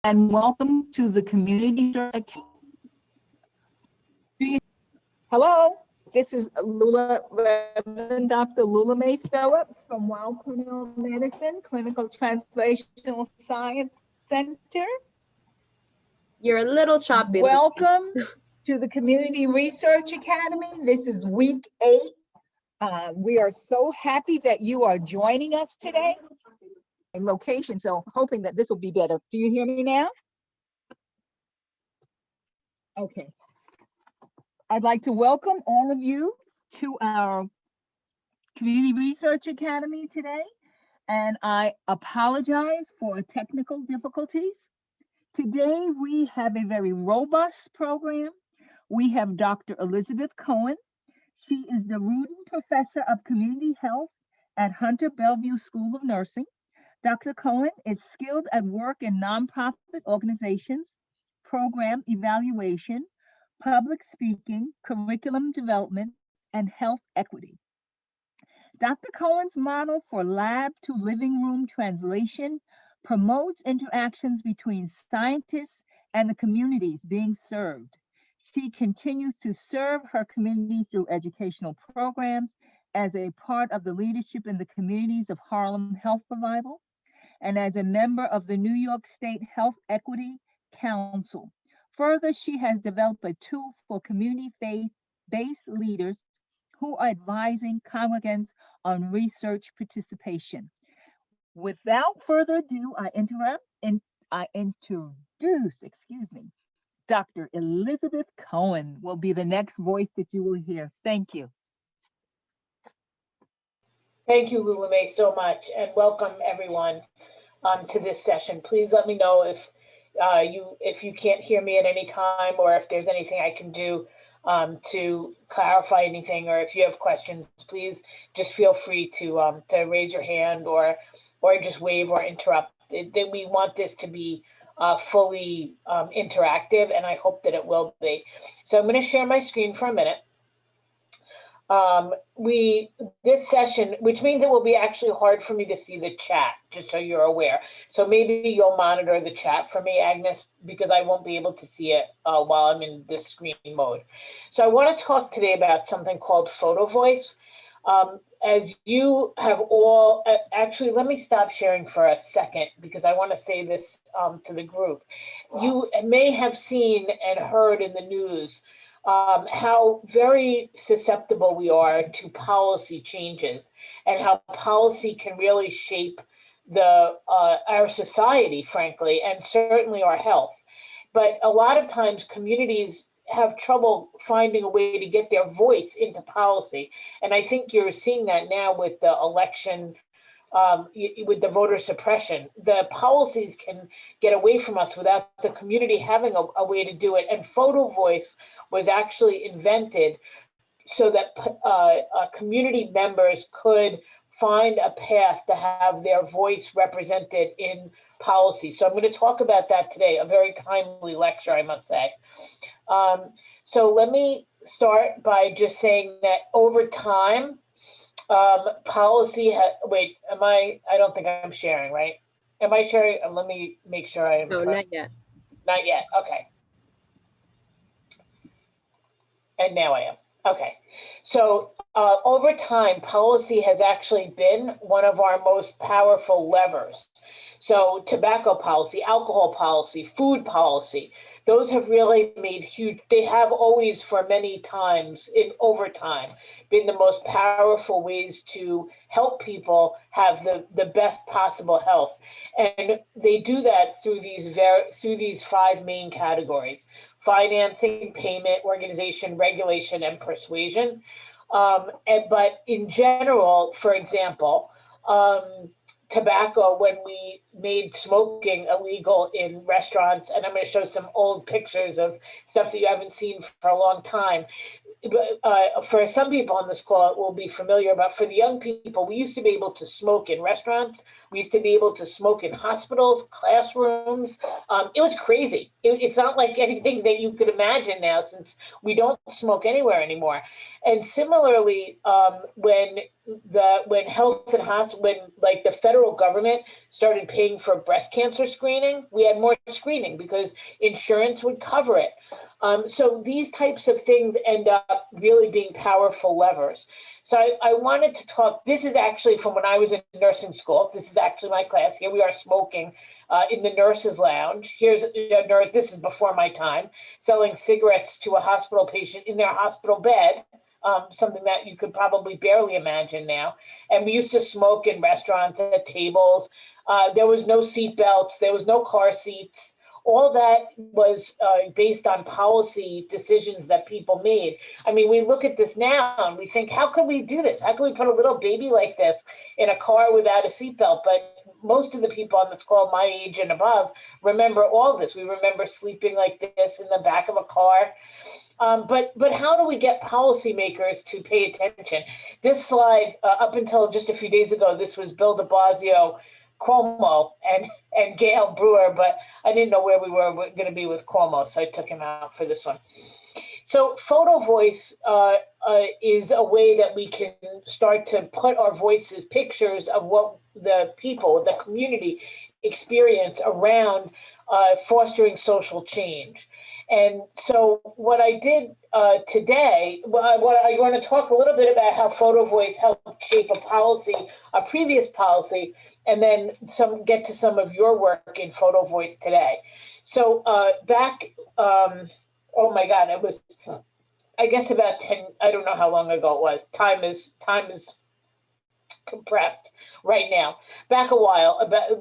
and welcome to the Community Hello, this is Reverend Dr. Lula Mae Phillips from Weill Cornell Medicine Clinical Translational Science Center. You're a little choppy. Welcome to the Community Research Academy. This is week 8. We are so happy that you are joining us today. In location, so hoping that this will be better. Do you hear me now? Okay. I'd like to welcome all of you to our Community Research Academy today, and I apologize for technical difficulties. Today we have a very robust program. We have Dr. Elizabeth Cohen. She is the Rudin Professor of Community Health at Hunter Bellevue School of Nursing. Dr. Cohen is skilled at work in nonprofit organizations, program evaluation, public speaking, curriculum development, and health equity. Dr. Cohen's model for lab to living room translation promotes interactions between scientists and the communities being served. She continues to serve her community through educational programs as a part of the leadership in the communities of Harlem Health Revival, and as a member of the New York State Health Equity Council. Further, she has developed a tool for community faith-based leaders who are advising congregants on research participation. Without further ado, I introduce, Dr. Elizabeth Cohen will be the next voice that you will hear. Thank you. Thank you, Lula Mae, so much, and welcome everyone to this session. Please let me know if you can't hear me at any time, or if there's anything I can do to clarify anything, or if you have questions, please just feel free to raise your hand or just wave or interrupt. We want this to be fully interactive, and I hope that it will be. So I'm going to share my screen for a minute. This session, which means it will be actually hard for me to see the chat, just so you're aware. So maybe you'll monitor the chat for me, Agnes, because I won't be able to see it while I'm in this screen mode. So I want to talk today about something called Photovoice. As you have all, actually, let me stop sharing for a second, because I want to say this to the group. You may have seen and heard in the news how very susceptible we are to policy changes, and how policy can really shape our society, frankly, and certainly our health. But a lot of times communities have trouble finding a way to get their voice into policy. And I think you're seeing that now with the election, with the voter suppression. The policies can get away from us without the community having a way to do it. And Photovoice was actually invented so that community members could find a path to have their voice represented in policy. So I'm going to talk about that today, a very timely lecture, I must say. So let me start by just saying that over time, policy, I don't think I'm sharing, right? Am I sharing? Let me make sure I am. No, not yet. Not yet, okay. And now I am, okay. So over time, policy has actually been one of our most powerful levers. So tobacco policy, alcohol policy, food policy, those have really made huge, they have always for many times over time been the most powerful ways to help people have the best possible health. And they do that through these 5 main categories: financing, payment, organization, regulation, and persuasion. But in general, for example, tobacco, when we made smoking illegal in restaurants, and I'm going to show some old pictures of stuff that you haven't seen for a long time. For some people on this call, it will be familiar, but for the young people, we used to be able to smoke in restaurants We used to be able to smoke in hospitals, classrooms. It was crazy. It's not like anything that you could imagine now, since we don't smoke anywhere anymore. And similarly, when health and hospital, when like the federal government started paying for breast cancer screening, we had more screening because insurance would cover it. So these types of things end up really being powerful levers. So I wanted to talk, this is actually from when I was in nursing school. This is actually my class. Here we are smoking in the nurse's lounge. Here's a nurse, this is before my time, selling cigarettes to a hospital patient in their hospital bed. Something that you could probably barely imagine now. And we used to smoke in restaurants at tables. There was no seat belts. There was no car seats. All that was based on policy decisions that people made. I mean, we look at this now and we think, how could we do this? How can we put a little baby like this in a car without a seatbelt? But most of the people on this call, my age and above, remember all this. We remember sleeping like this in the back of a car. But how do we get policymakers to pay attention? This slide, up until just a few days ago, this was Bill de Blasio, Cuomo, and Gail Brewer, but I didn't know where we were going to be with Cuomo, so I took him out for this one. So Photovoice is a way that we can start to put our voices, pictures of what the people, the community experience around fostering social change. And so what I did today, what I want to talk a little bit about how Photovoice helped shape a policy, a previous policy, and then get to some of your work in Photovoice today. So back, oh my God, it was, I guess about 10, I don't know how long ago it was. Time is compressed right now. Back a while, about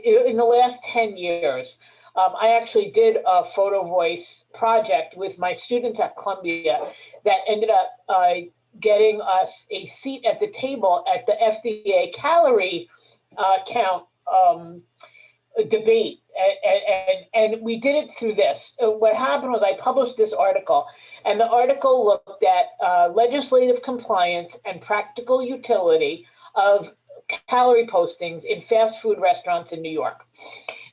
in the last 10 years, I actually did a Photovoice project with my students at Columbia that ended up getting us a seat at the table at the FDA calorie count debate. And we did it through this. What happened was I published this article, and the article looked at legislative compliance and practical utility of calorie postings in fast food restaurants in New York.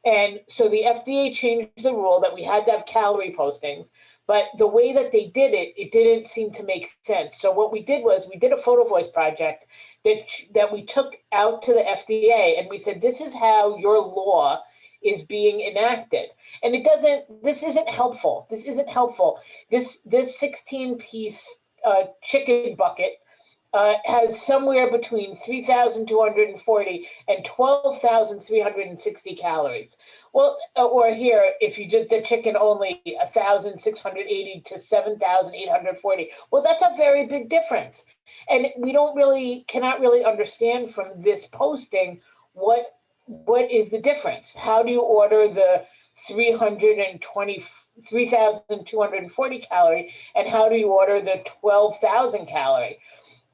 And so the FDA changed the rule that we had to have calorie postings, but the way that they did it, it didn't seem to make sense. So what we did was we did a Photovoice project that we took out to the FDA, and we said, this is how your law is being enacted. And this isn't helpful. This isn't helpful. This 16-piece chicken bucket has somewhere between 3,240 and 12,360 calories. Well, or here, if you did the chicken only, 1,680 to 7,840. Well, that's a very big difference. And we cannot really understand from this posting what is the difference. How do you order the 3,240 calorie, and how do you order the 12,000 calorie?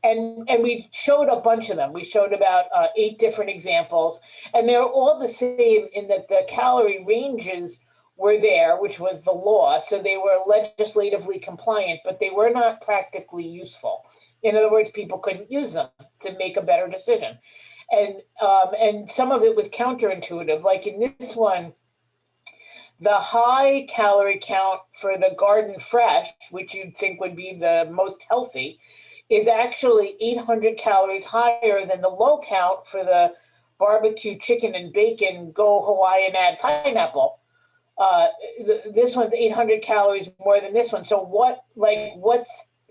And we showed a bunch of them. We showed about 8 different examples, and they're all the same in that the calorie ranges were there, which was the law. So they were legislatively compliant, but they were not practically useful. In other words, people couldn't use them to make a better decision. And some of it was counterintuitive. Like in this one, the high calorie count for the Garden Fresh, which you'd think would be the most healthy, is actually 800 calories higher than the low count for the barbecue chicken and bacon Go Hawaiian add pineapple. This one's 800 calories more than this one. So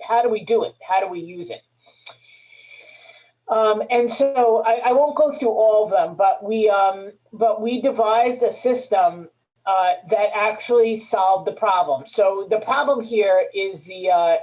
how do we do it? How do we use it? And so I won't go through all of them, but we devised a system that actually solved the problem. So the problem here is the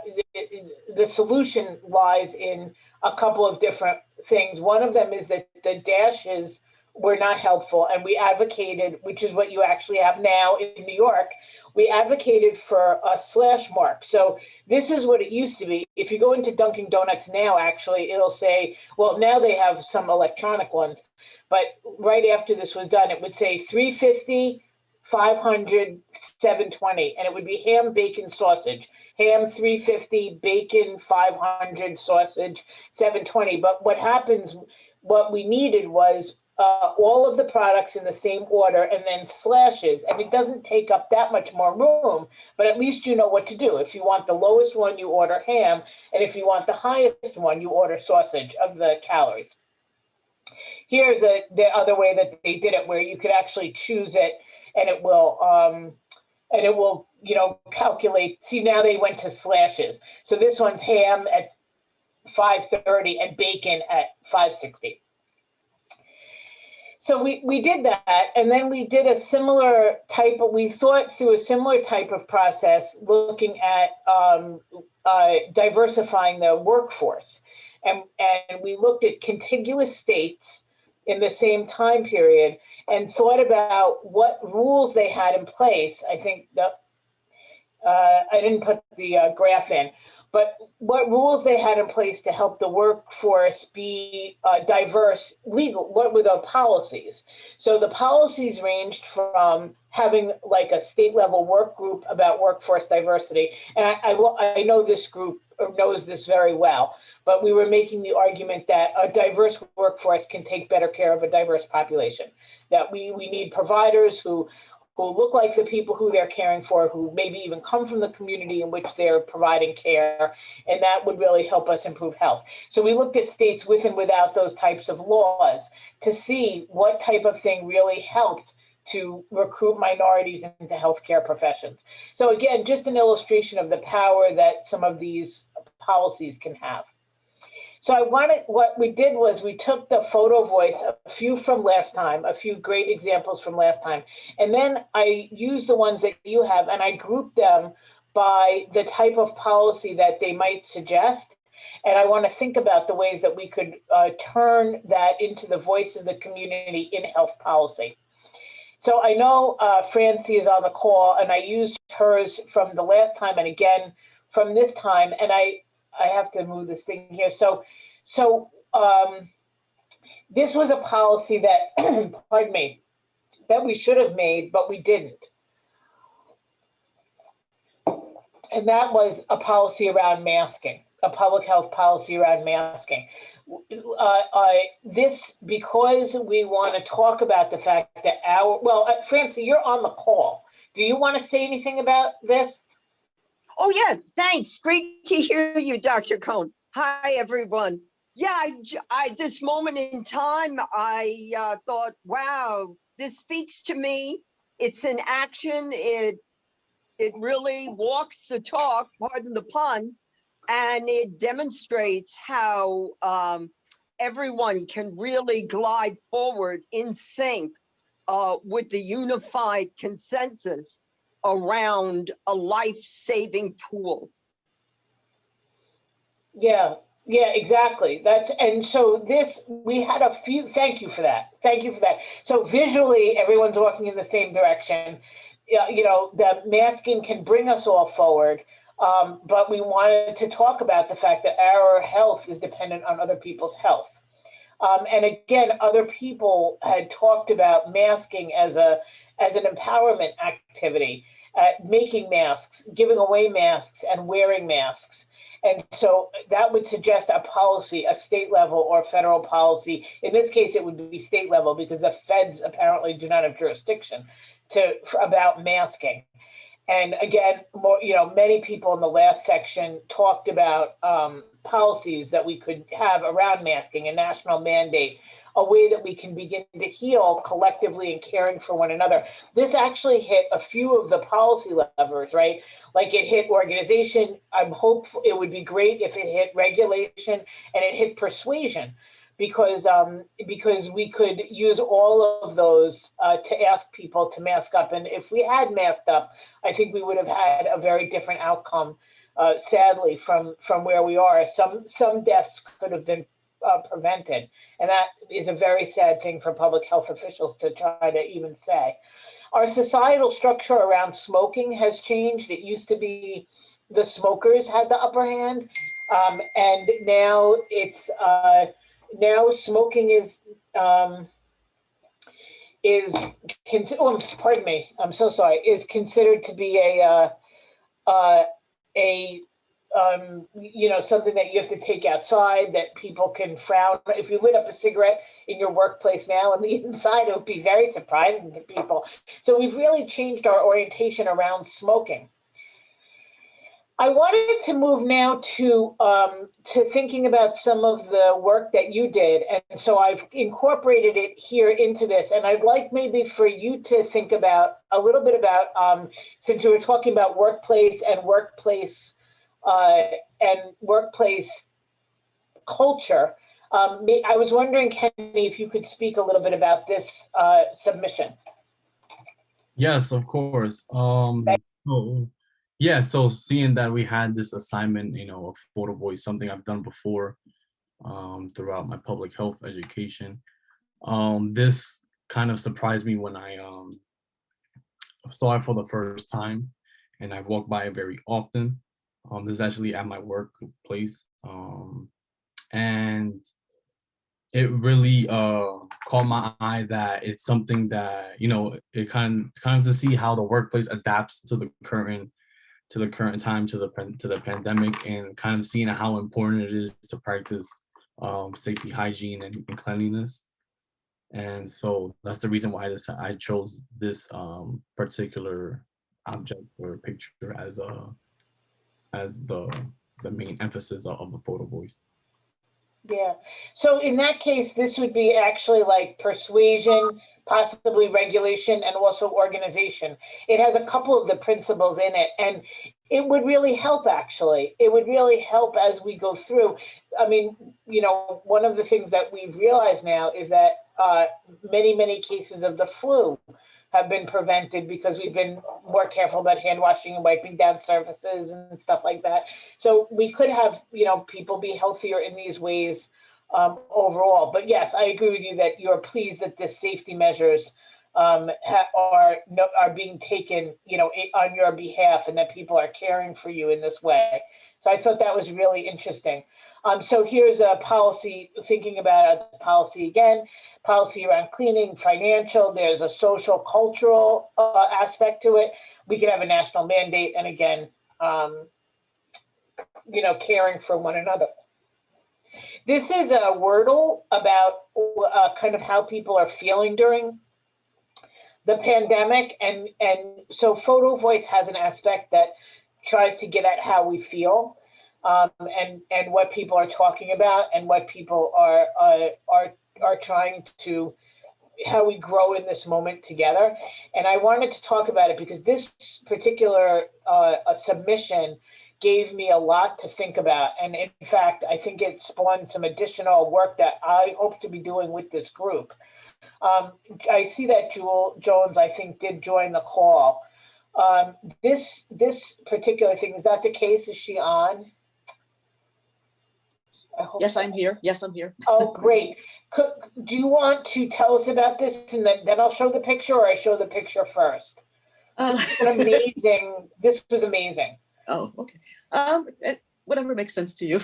solution lies in a couple of different things. One of them is that the dashes were not helpful, and we advocated, which is what you actually have now in New York, we advocated for a slash mark. So this is what it used to be. If you go into Dunkin' Donuts now, actually, it'll say, well, now they have some electronic ones, but right after this was done, it would say 350, 500, 720, and it would be ham, bacon, sausage. Ham 350, bacon 500, sausage 720. But what we needed was all of the products in the same order and then slashes, and it doesn't take up that much more room, but at least you know what to do. If you want the lowest one, you order ham, and if you want the highest one, you order sausage of the calories. Here's the other way that they did it, where you could actually choose it, and it will calculate. See, now they went to slashes. So this one's ham at 530 and bacon at 560. So we did that, and then we did a similar type of, we thought through a similar type of process looking at diversifying the workforce. And we looked at contiguous states in the same time period and thought about what rules they had in place. I think I didn't put the graph in, but what rules they had in place to help the workforce be diverse, legal, what were the policies? So the policies ranged from having like a state level work group about workforce diversity. And I know this group knows this very well, but we were making the argument that a diverse workforce can take better care of a diverse population, that we need providers who look like the people who they're caring for, who maybe even come from the community in which they're providing care, and that would really help us improve health. So we looked at states with and without those types of laws to see what type of thing really helped to recruit minorities into healthcare professions. So again, just an illustration of the power that some of these policies can have. So what we did was we took the Photovoice, a few from last time, a few great examples from last time, and then I used the ones that you have and I grouped them by the type of policy that they might suggest. And I want to think about the ways that we could turn that into the voice of the community in health policy. So I know Francie is on the call, and I used hers from the last time and again from this time, and I have to move this thing here. So this was a policy that, pardon me, that we should have made, but we didn't. And that was a policy around masking, a public health policy around masking. This, because we want to talk about the fact that Francie, you're on the call. Do you want to say anything about this? Oh, yeah, thanks. Great to hear you, Dr. Cohn. Hi, everyone. Yeah, I this moment in time, I thought, wow, this speaks to me. It's an action. It really walks the talk, pardon the pun, and it demonstrates how everyone can really glide forward in sync with the unified consensus around a life-saving tool. Yeah, exactly. And so this, we had a few, thank you for that. Thank you for that. So visually, everyone's walking in the same direction. You know, the masking can bring us all forward, but we wanted to talk about the fact that our health is dependent on other people's health. And again, other people had talked about masking as an empowerment activity, making masks, giving away masks, and wearing masks. And so that would suggest a policy, a state level or federal policy. In this case, it would be state level because the feds apparently do not have jurisdiction about masking. And again, many people in the last section talked about policies that we could have around masking, a national mandate, a way that we can begin to heal collectively and caring for one another. This actually hit a few of the policy levers, right? Like it hit organization. I'm hopeful it would be great if it hit regulation, and it hit persuasion, because we could use all of those to ask people to mask up. And if we had masked up, I think we would have had a very different outcome, sadly, from where we are. Some deaths could have been prevented. And that is a very sad thing for public health officials to try to even say. Our societal structure around smoking has changed. It used to be the smokers had the upper hand, and now it's now smoking is pardon me, I'm so sorry, is considered to be a something that you have to take outside that people can frown. If you lit up a cigarette in your workplace now on the inside, it would be very surprising to people. So we've really changed our orientation around smoking. I wanted to move now to thinking about some of the work that you did. And so I've incorporated it here into this. And I'd like maybe for you to think about a little bit about, since we were talking about workplace culture. I was wondering, Kenny, if you could speak a little bit about this submission. Yes, of course. So seeing that we had this assignment, of Photovoice, something I've done before throughout my public health education. This kind of surprised me when I saw it for the first time, and I walked by it very often. This is actually at my workplace, and it really caught my eye that it's something that it kind of to see how the workplace adapts to the current time, to the pandemic, and kind of seeing how important it is to practice safety, hygiene, and cleanliness. And so that's the reason why I chose this particular object or picture as the main emphasis of the Photovoice. Yeah. So in that case, this would be actually like persuasion, possibly regulation, and also organization. It has a couple of the principles in it, and it would really help, actually. It would really help as we go through. I mean, one of the things that we've realized now is that many cases of the flu have been prevented because we've been more careful about hand washing and wiping down surfaces and stuff like that. So we could have, people be healthier in these ways overall. But yes, I agree with you that you're pleased that the safety measures are being taken, on your behalf, and that people are caring for you in this way. So I thought that was really interesting. So here's a policy, thinking about a policy again, policy around cleaning, financial, there's a social, cultural aspect to it. We could have a national mandate, and again, caring for one another. This is a Wordle about kind of how people are feeling during the pandemic. And so Photovoice has an aspect that tries to get at how we feel. And what people are talking about, and what people are trying to, how we grow in this moment together. And I wanted to talk about it because this particular submission gave me a lot to think about. And in fact, I think it spawned some additional work that I hope to be doing with this group. I see that Jewel Jones, I think, did join the call. This particular thing, is that the case? Is she on? Yes, I'm here. Yes, I'm here. Oh, great. Do you want to tell us about this, and then I'll show the picture, or I show the picture first? This was amazing. Oh, okay. Whatever makes sense to you.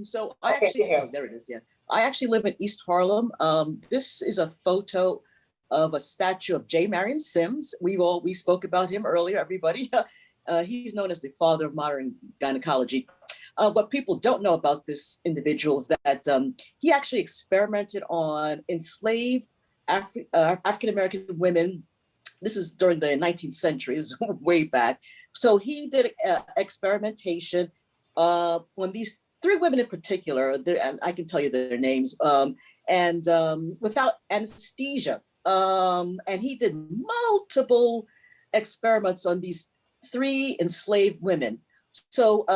So I actually, so there it is. Yeah, I actually live in East Harlem. This is a photo of a statue of J. Marion Sims. We spoke about him earlier, everybody. He's known as the father of modern gynecology. What people don't know about this individual is that he actually experimented on enslaved African-American women. This is during the 19th century, this is way back. So he did experimentation on these 3 women in particular, and I can tell you their names, and without anesthesia. And he did multiple experiments on these 3 enslaved women. So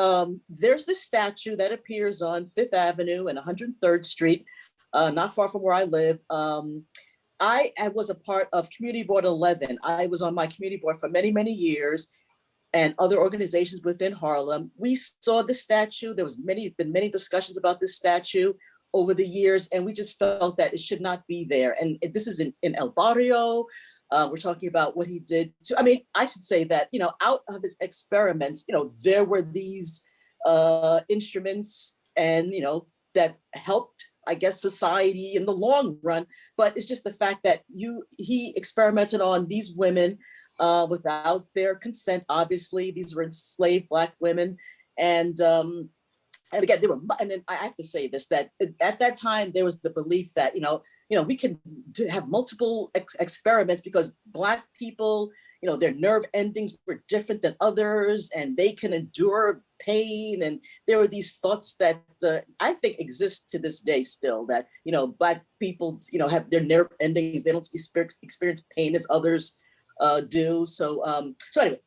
there's this statue that appears on 5th Avenue and 103rd Street, not far from where I live. I was a part of Community Board 11. I was on my community board for many, many years, and other organizations within Harlem. We saw the statue. There was been many discussions about this statue over the years, and we just felt that it should not be there. And this is in El Barrio. We're talking about what he did to, I should say that, out of his experiments, there were these instruments and, that helped, I guess, society in the long run. But it's just the fact that he experimented on these women without their consent. Obviously, these were enslaved Black women. And again, and then I have to say this, that at that time, there was the belief that, we can have multiple experiments because Black people, their nerve endings were different than others and they can endure pain. And there were these thoughts that I think exist to this day still, that, Black people, have their nerve endings, they don't experience pain as others do. So anyway,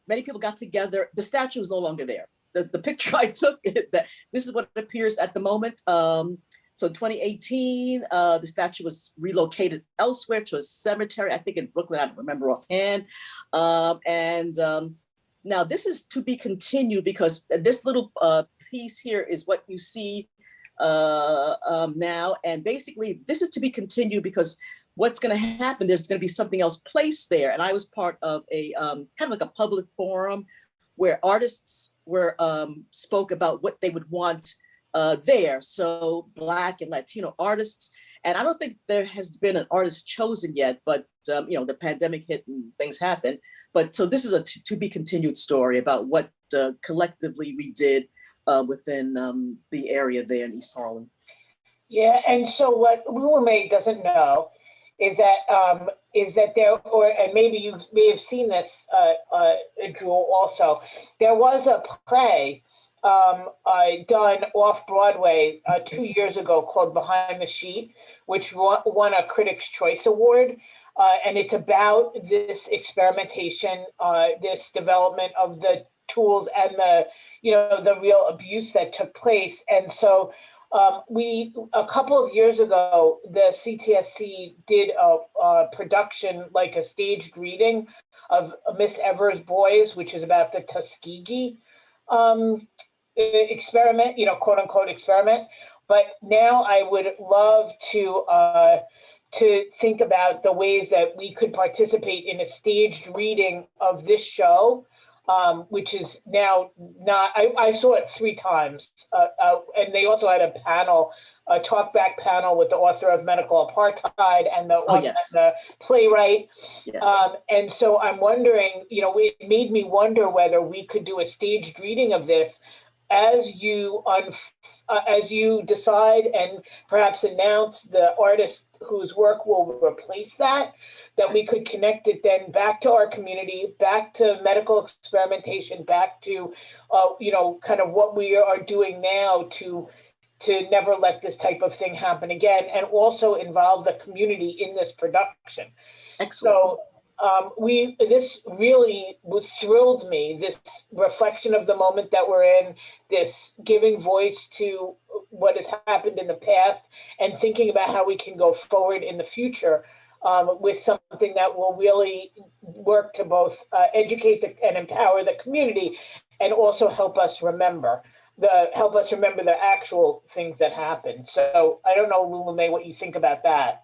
many people got together. The statue is no longer there. The picture I took, that this is what it appears at the moment. So 2018, the statue was relocated elsewhere to a cemetery, I think in Brooklyn, I don't remember offhand. Now this is to be continued because this little piece here is what you see now. And basically this is to be continued because what's going to happen, there's going to be something else placed there. And I was part of a kind of like a public forum where artists spoke about what they would want there. So Black and Latino artists. And I don't think there has been an artist chosen yet, but the pandemic hit and things happened. But so this is a to be continued story about what collectively we did within the area there in East Harlem. Yeah, and so what Lula May doesn't know is that there, and maybe you may have seen this, Jewel, also, there was a play done off-Broadway 2 years ago called Behind the Sheet, which won a Critics' Choice Award. And it's about this experimentation, this development of the tools and the real abuse that took place. And so a couple of years ago, the CTSC did a production, like a staged reading of Miss Evers' Boys, which is about the Tuskegee experiment, quote unquote experiment. But now I would love to think about the ways that we could participate in a staged reading of this show. Which is now not, I saw it 3 times. And they also had a panel, a talkback panel with the author of Medical Apartheid and the playwright. Yes. And so I'm wondering, it made me wonder whether we could do a staged reading of this as you decide and perhaps announce the artist whose work will replace that we could connect it then back to our community, back to medical experimentation, back to, kind of what we are doing now to never let this type of thing happen again, and also involve the community in this production. Excellent. So this really thrilled me, this reflection of the moment that we're in, this giving voice to what has happened in the past and thinking about how we can go forward in the future with something that will really work to both educate and empower the community and also help us remember the actual things that happened. So I don't know, Lula May, what you think about that.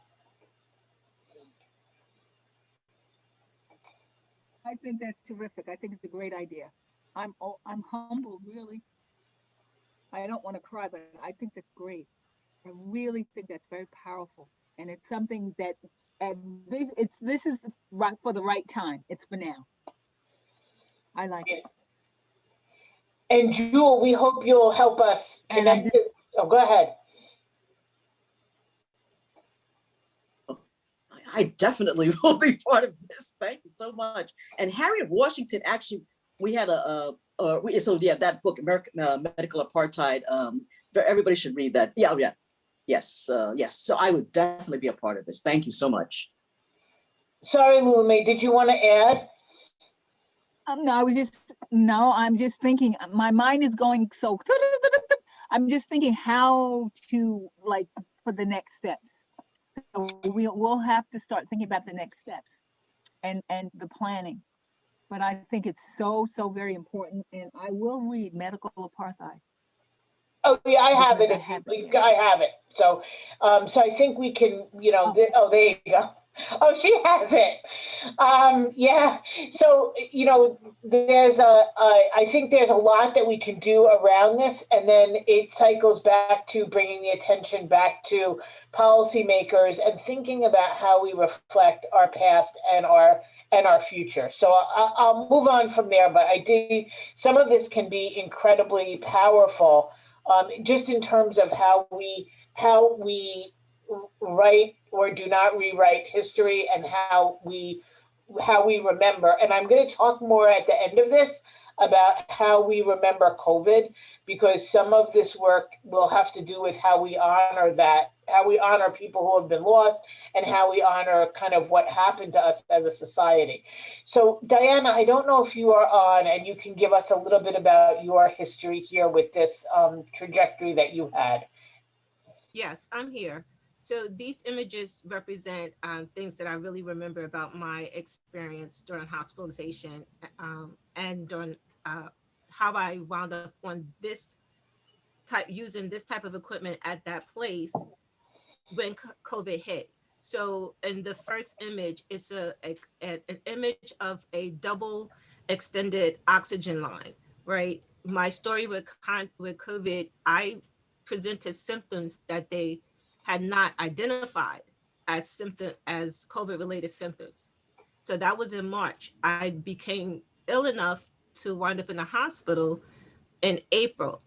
I think that's terrific. I think it's a great idea. I'm humbled, really. I don't want to cry, but I think that's great. I really think that's very powerful, and it's something that this is right for the right time. It's for now. I like it. And Jewel, we hope you'll help us connect. Oh, go ahead. I definitely will be part of this. Thank you so much. And Harriet Washington, actually, we had that book, American Medical Apartheid. Everybody should read that. Yeah. Yes. So I would definitely be a part of this. Thank you so much. Sorry, Lula May, did you want to add? No, I'm just thinking, my mind is going so, I'm just thinking how to, for the next steps. So we'll have to start thinking about the next steps and the planning. But I think it's so very important, and I will read Medical Apartheid. Oh yeah, I have it. So I think we can, there you go. Oh, she has it. Yeah. So, I think there's a lot that we can do around this, and then it cycles back to bringing the attention back to policymakers and thinking about how we reflect our past and our future. So I'll move on from there, but some of this can be incredibly powerful, just in terms of how we write or do not rewrite history, and how we remember. And I'm going to talk more at the end of this about how we remember COVID, because some of this work will have to do with how we honor people who have been lost, and how we honor kind of what happened to us as a society. So Diana, I don't know if you are on, and you can give us a little bit about your history here with this trajectory that you had. Yes, I'm here. So these images represent things that I really remember about my experience during hospitalization, and during how I wound up on using this type of equipment at that place when COVID hit. So in the first image, it's an image of a double extended oxygen line, right? My story with COVID, I presented symptoms that they had not identified as COVID related symptoms. So that was in March. I became ill enough to wind up in the hospital in April.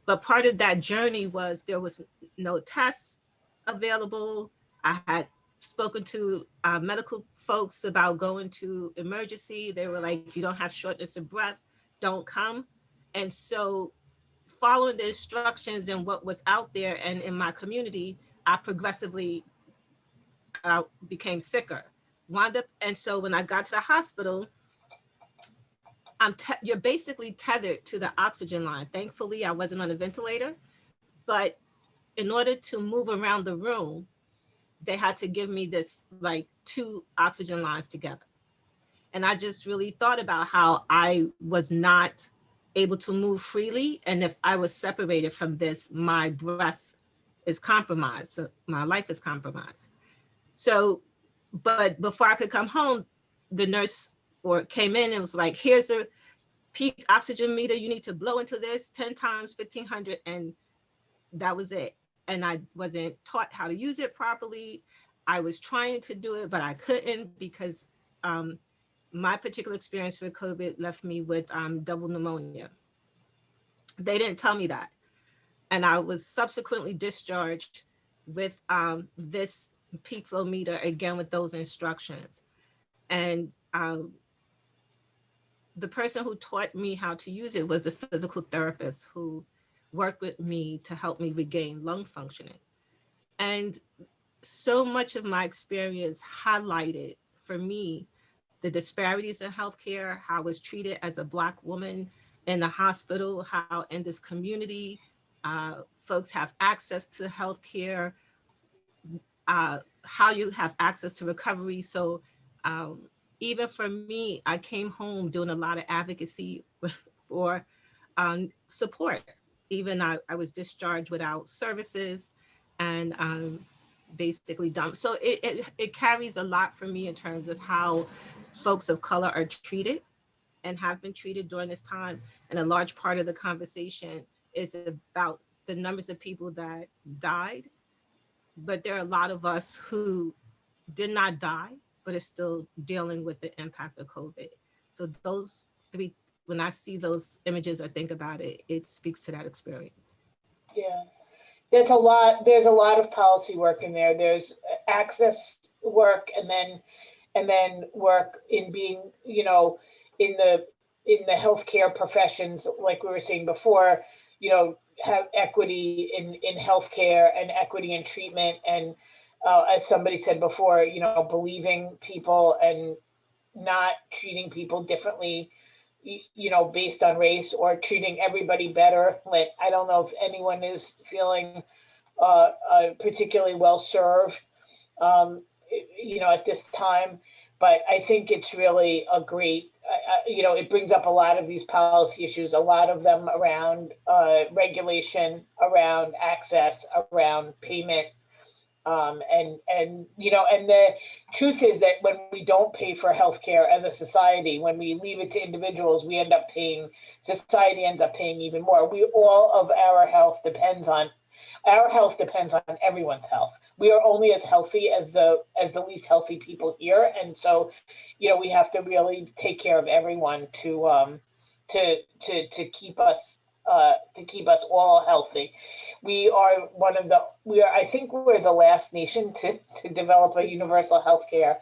But part of that journey was there was no tests available. I had spoken to medical folks about going to emergency. They were like, you don't have shortness of breath, don't come. And so following the instructions and what was out there and in my community, I progressively became sicker. Wound up, and so when I got to the hospital, you're basically tethered to the oxygen line. Thankfully, I wasn't on a ventilator, but in order to move around the room, they had to give me this like 2 oxygen lines together. And I just really thought about how I was not able to move freely. And if I was separated from this, my breath is compromised. So my life is compromised. So, but before I could come home, the nurse came in and was like, here's a peak oxygen meter. You need to blow into this 10 times, 1500. And that was it. And I wasn't taught how to use it properly. I was trying to do it, but I couldn't because my particular experience with COVID left me with double pneumonia. They didn't tell me that. And I was subsequently discharged with this peak flow meter, again, with those instructions. And the person who taught me how to use it was a physical therapist who worked with me to help me regain lung functioning. And so much of my experience highlighted for me the disparities in healthcare, how I was treated as a Black woman in the hospital, how in this community, folks have access to healthcare, how you have access to recovery. So even for me, I came home doing a lot of advocacy for support. Even I was discharged without services and basically dumped. So it carries a lot for me in terms of how folks of color are treated and have been treated during this time. And a large part of the conversation is about the numbers of people that died. But there are a lot of us who did not die, but are still dealing with the impact of COVID. So those 3, when I see those images or think about it, it speaks to that experience. Yeah, there's a lot of policy work in there. There's access work, and then work in being, in the healthcare professions, like we were saying before, have equity in healthcare and equity in treatment. And as somebody said before, believing people and not treating people differently, based on race, or treating everybody better. Like, I don't know if anyone is feeling particularly well served, at this time, but I think it's really a great, it brings up a lot of these policy issues, a lot of them around regulation, around access, around payment, And the truth is that when we don't pay for healthcare as a society, when we leave it to individuals, we end up paying, society ends up paying even more. All of our health depends on everyone's health. We are only as healthy as the least healthy people here. And so, we have to really take care of everyone to keep us all healthy. I think we're the last nation to develop a universal healthcare,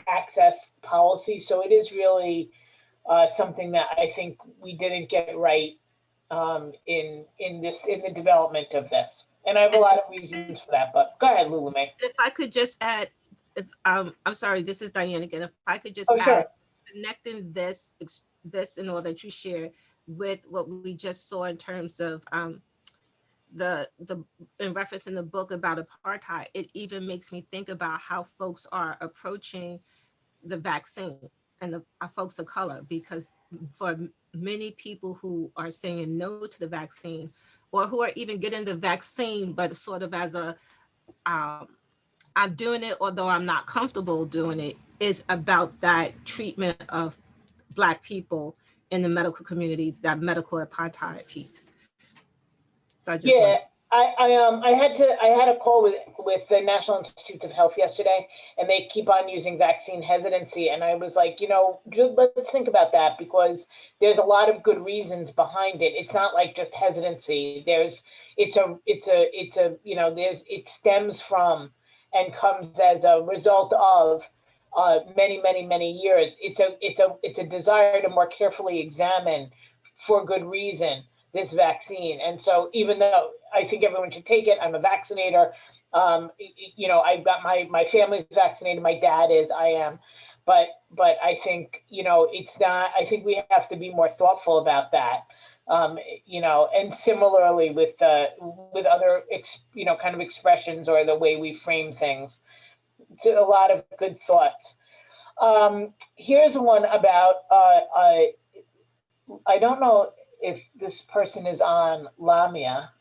access policy. So it is really something that I think we didn't get right in the development of this. And I have a lot of reasons for that, but go ahead, Lulu May. If I could just add, if I'm sorry, this is Diane again. If I could just Oh, add, sure. connecting this and all that you shared with what we just saw in terms of the in reference in the book about apartheid, it even makes me think about how folks are approaching the vaccine and the folks of color, because for many people who are saying no to the vaccine, or who are even getting the vaccine but sort of as a I'm doing it although I'm not comfortable doing it, is about that treatment of Black people in the medical community, that medical apartheid piece. So I just I had a call with the National Institutes of Health yesterday, and they keep on using vaccine hesitancy. And I was like, let's think about that, because there's a lot of good reasons behind it. It's not like just hesitancy. It stems from and comes as a result of many years. It's a desire to more carefully examine, for good reason, this vaccine. And so even though I think everyone should take it, I'm a vaccinator. I've got my family's vaccinated, my dad is, I am. But I think, it's not, I think we have to be more thoughtful about that. And similarly with other, kind of expressions or the way we frame things. To a lot of good thoughts. Here's one about, I don't know if this person is on Lamia.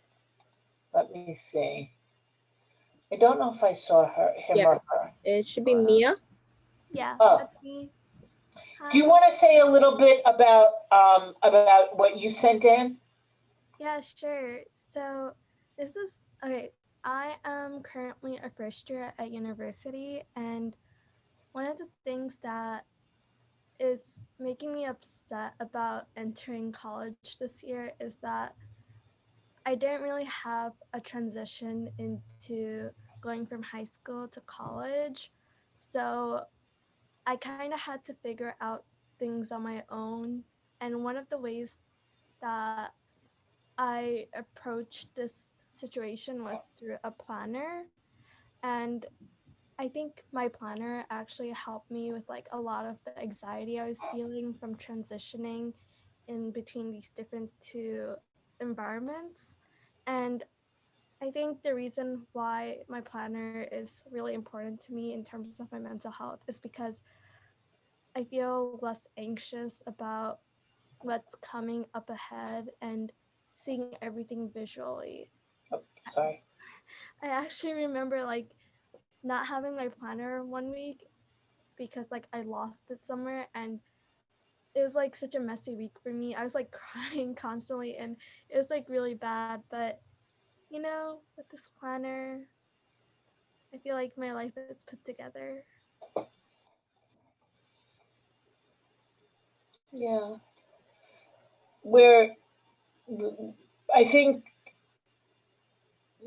Let me see. I don't know if I saw him Yeah. or her. It should be Mia. Yeah, Oh. that's me. Do you want to say a little bit about what you sent in? Yeah, sure. So this is okay. I am currently a first year at university, and one of the things that is making me upset about entering college this year is that I didn't really have a transition into going from high school to college. So I kind of had to figure out things on my own. And one of the ways that I approached this situation was through a planner. And I think my planner actually helped me with like a lot of the anxiety I was feeling from transitioning in between these different two environments. And I think the reason why my planner is really important to me in terms of my mental health is because I feel less anxious about what's coming up ahead and seeing everything visually. Oh, sorry. I actually remember like not having my planner one week because like I lost it somewhere, and it was like such a messy week for me. I was like crying constantly, and it was like really bad. But with this planner, I feel like my life is put together. Yeah. I think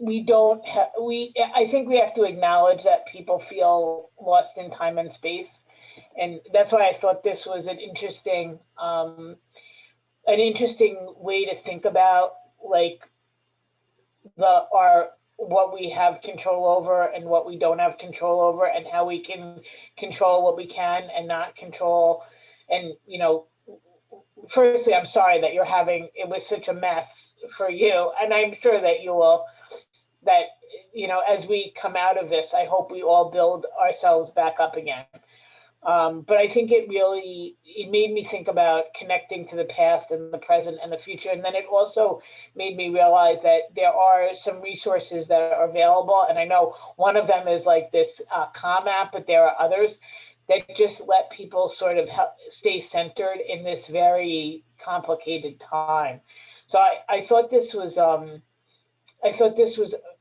I think we have to acknowledge that people feel lost in time and space. And that's why I thought this was an interesting way to think about like what we have control over and what we don't have control over, and how we can control what we can and not control. And firstly, I'm sorry that it was such a mess for you, and I'm sure that as we come out of this, I hope we all build ourselves back up again. But I think it made me think about connecting to the past and the present and the future. And then it also made me realize that there are some resources that are available. And I know one of them is like this Calm app, but there are others that just let people sort of stay centered in this very complicated time. So I thought this was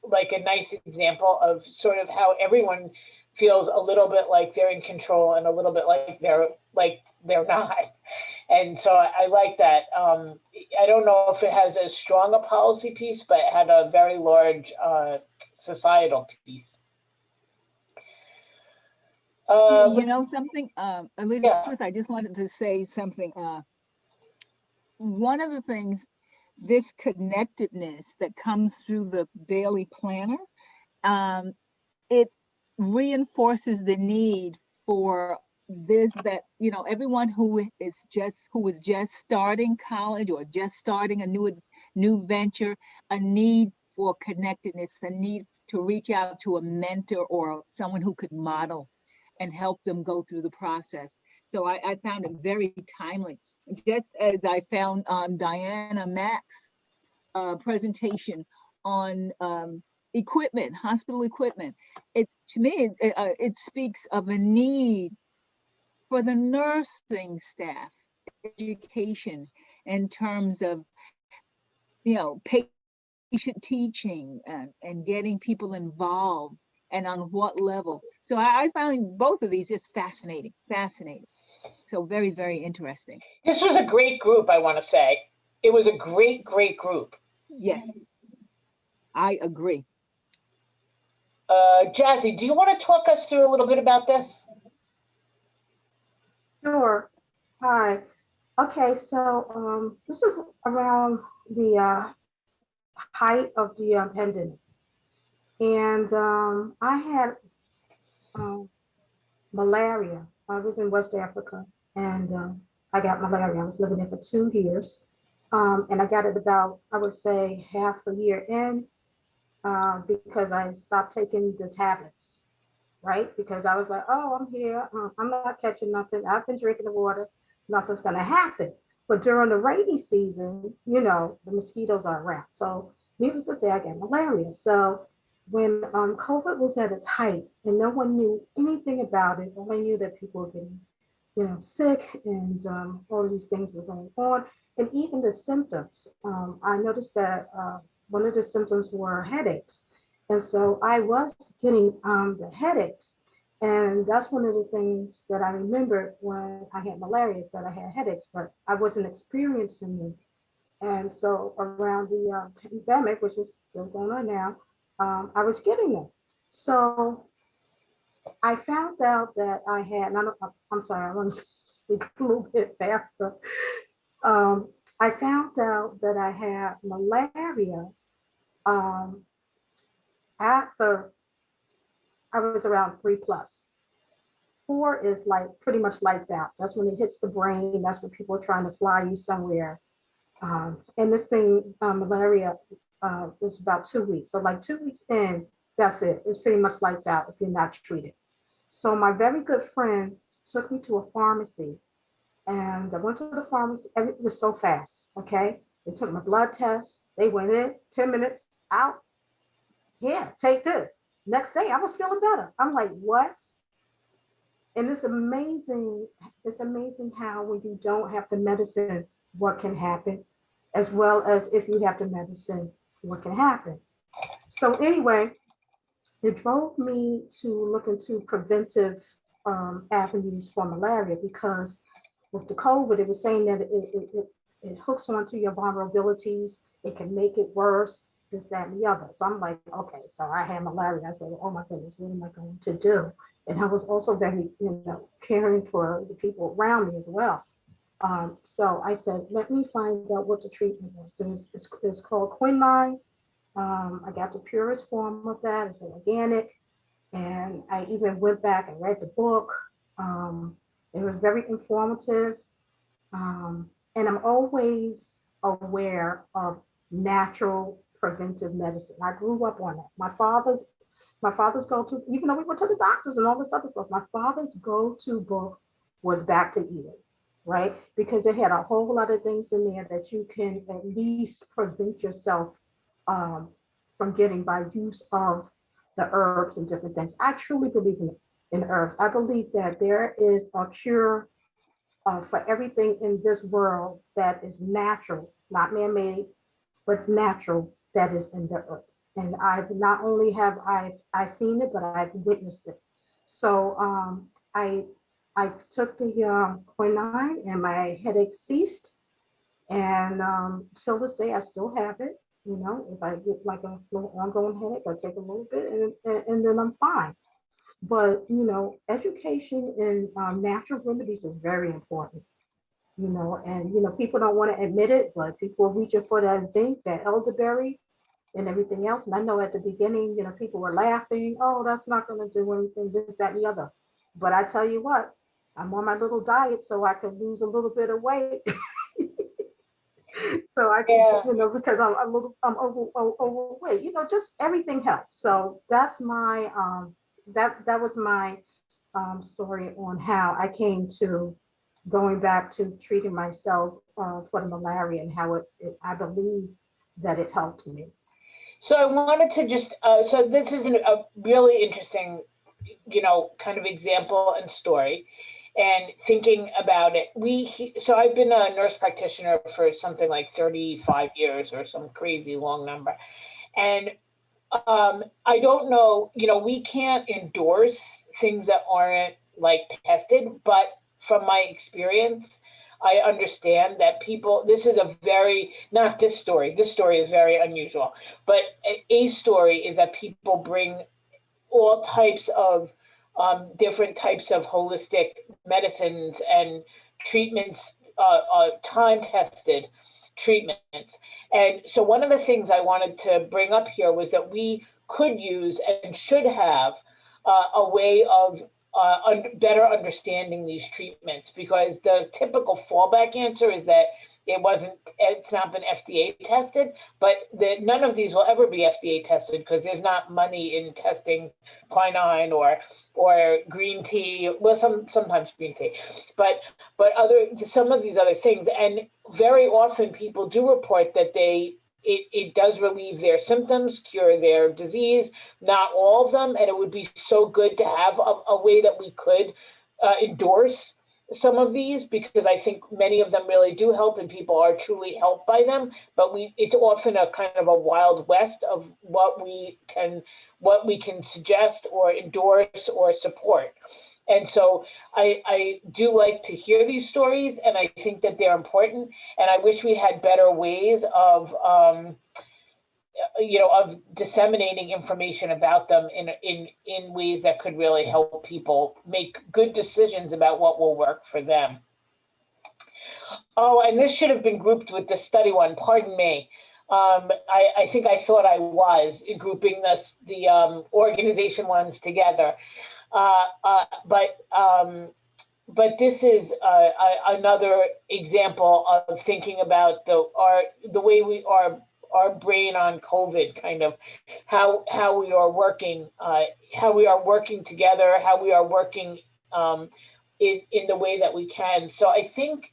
like a nice example of sort of how everyone feels a little bit like they're in control and a little bit like they're not. And so I like that. I don't know if it has as strong a policy piece, but it had a very large societal piece. You know something, Elizabeth, I just wanted to say something. One of the things, this connectedness that comes through the daily planner, it reinforces the need for this, that, you know, everyone who was just starting college or just starting a new venture, a need for connectedness, a need to reach out to a mentor or someone who could model and help them go through the process. So I found it very timely, just as I found Diana Mack's presentation on equipment, hospital equipment. To me, it speaks of a need for the nursing staff, education in terms of, you know, patient teaching and getting people involved, and on what level. So I found both of these just fascinating. So very, very interesting. This was a great group, I want to say. It was a great group. Yes, I agree. Jazzy, do you want to talk us through a little bit about this? Sure. Hi. Okay, so this is around the height of the pandemic, and I had malaria. I was in West Africa, and I got malaria. I was living there for 2 years, and I got it about, I would say, half a year in, because I stopped taking the tablets, right? Because I was like, oh, I'm here. I'm not catching nothing. I've been drinking the water. Nothing's going to happen. But during the rainy season, you know, the mosquitoes are around. So needless to say, I got malaria. So when COVID was at its height and no one knew anything about it, all I knew that people were getting, you know, sick, and all of these things were going on. And even the symptoms, I noticed that one of the symptoms were headaches. And so I was getting the headaches. And that's one of the things that I remembered when I had malaria, is that I had headaches, but I wasn't experiencing them. And so around the pandemic, which is still going on now, I was getting them. So I found out that I had, and I'm sorry, I want to speak a little bit faster. I found out that I had malaria after I was around 3+. 4 is like pretty much lights out. That's when it hits the brain. That's when people are trying to fly you somewhere. And this thing, malaria, is about 2 weeks. So like 2 weeks in, that's it. It's pretty much lights out if you're not treated. So my very good friend took me to a pharmacy, and I went to the pharmacy. Everything was so fast, okay? They took my blood test. They went in, 10 minutes, out. Yeah, take this. Next day, I was feeling better. I'm like, what? And it's amazing how when you don't have the medicine, what can happen, as well as if you have the medicine, what can happen. So anyway, it drove me to look into preventive avenues for malaria, because with the COVID, it was saying that it hooks onto your vulnerabilities. It can make it worse, this, that, and the other. So I'm like, okay, so I had malaria. I said, oh my goodness, what am I going to do? And I was also very, you know, caring for the people around me as well. So I said, let me find out what the treatment was. So it's called quinine. I got the purest form of that. It's organic. And I even went back and read the book. It was very informative. And I'm always aware of natural preventive medicine. I grew up on it. My father's My father's go-to, even though we went to the doctors and all this other stuff, my father's go-to book was Back to Eden, right? Because it had a whole lot of things in there that you can at least prevent yourself from getting by use of the herbs and different things. I truly believe in herbs. I believe that there is a cure for everything in this world that is natural, not man-made, but natural, that is in the earth. And I've not only have I seen it, but I've witnessed it. So I took the quinine and my headache ceased. And till this day, I still have it. You know, if I get like a little ongoing headache, I take a little bit and then I'm fine. But, you know, education in natural remedies is very important, you know, and, you know, people don't want to admit it, but people are reaching for that zinc, that elderberry and everything else. And I know at the beginning, you know, people were laughing, oh, that's not going to do anything, this, that, and the other. But I tell you what, I'm on my little diet so I can lose a little bit of weight. So I can, Yeah. you know, because I'm overweight, you know, just everything helps. So that's my, that was my story on how I came to going back to treating myself for the malaria and how I believe that it helped me. So I wanted to just, so this is a really interesting, you know, kind of example and story. And thinking about it, so I've been a nurse practitioner for something like 35 years or some crazy long number. And I don't know, you know, we can't endorse things that aren't like tested, but from my experience, I understand that people, this is a very, not this story is very unusual, but a story is that people bring all types of different types of holistic medicines and treatments, time tested treatments. And so one of the things I wanted to bring up here was that we could use and should have a way of better understanding these treatments, because the typical fallback answer is that it's not been FDA tested, but none of these will ever be FDA tested because there's not money in testing quinine or green tea. Well, sometimes green tea, but some of these other things. And very often people do report that it does relieve their symptoms, cure their disease, not all of them. And it would be so good to have a way that we could endorse some of these, because I think many of them really do help and people are truly helped by them. But it's often a kind of a wild west of what we can suggest or endorse or support. And so I do like to hear these stories, and I think that they're important. And I wish we had better ways of of disseminating information about them in ways that could really help people make good decisions about what will work for them. Oh, and this should have been grouped with the study one, pardon me. I think I thought I was grouping the organization ones together. But this is another example of thinking about the way our brain on COVID, kind of how we are working together, how we are working in the way that we can. So I think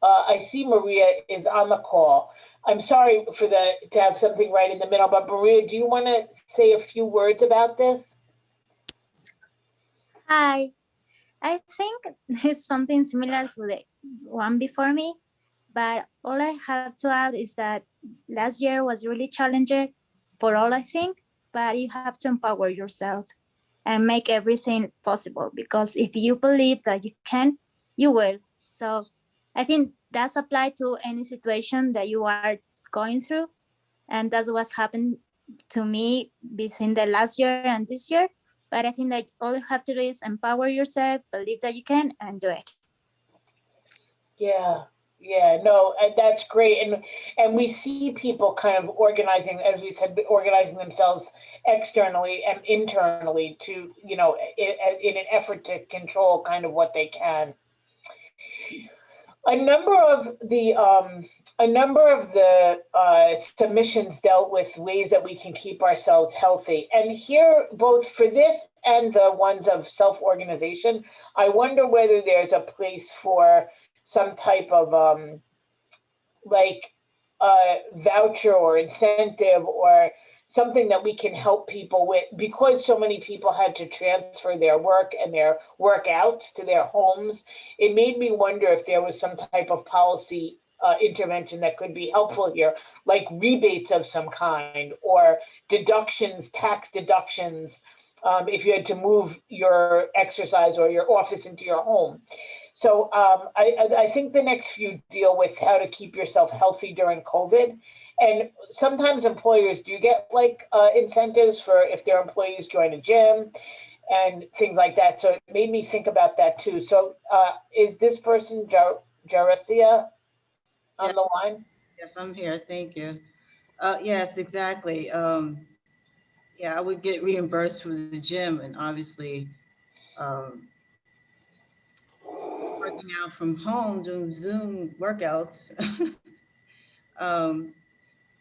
I see Maria is on the call. I'm sorry to have something right in the middle, but Maria, do you want to say a few words about this? Hi, I think it's something similar to the one before me, but all I have to add is that last year was really challenging for all, I think, but you have to empower yourself and make everything possible, because if you believe that you can, you will. So I think that's applied to any situation that you are going through. And that's what's happened to me between the last year and this year. But I think that all you have to do is empower yourself, believe that you can, and do it. Yeah, no, that's great. And we see people kind of organizing, as we said, organizing themselves externally and internally to, in an effort to control kind of what they can. A number of the a number of the submissions dealt with ways that we can keep ourselves healthy. And here, both for this and the ones of self-organization, I wonder whether there's a place for some type of voucher or incentive or something that we can help people with, because so many people had to transfer their work and their workouts to their homes. It made me wonder if there was some type of policy intervention that could be helpful here, like rebates of some kind or deductions, tax deductions, if you had to move your exercise or your office into your home. So I think the next few deal with how to keep yourself healthy during COVID. And sometimes employers do get like incentives for if their employees join a gym and things like that. So it made me think about that too. So is this person Jaricia on the line? Yes, I'm here. Thank you. Yes, exactly. Yeah, I would get reimbursed for the gym, and obviously working out from home, doing Zoom workouts.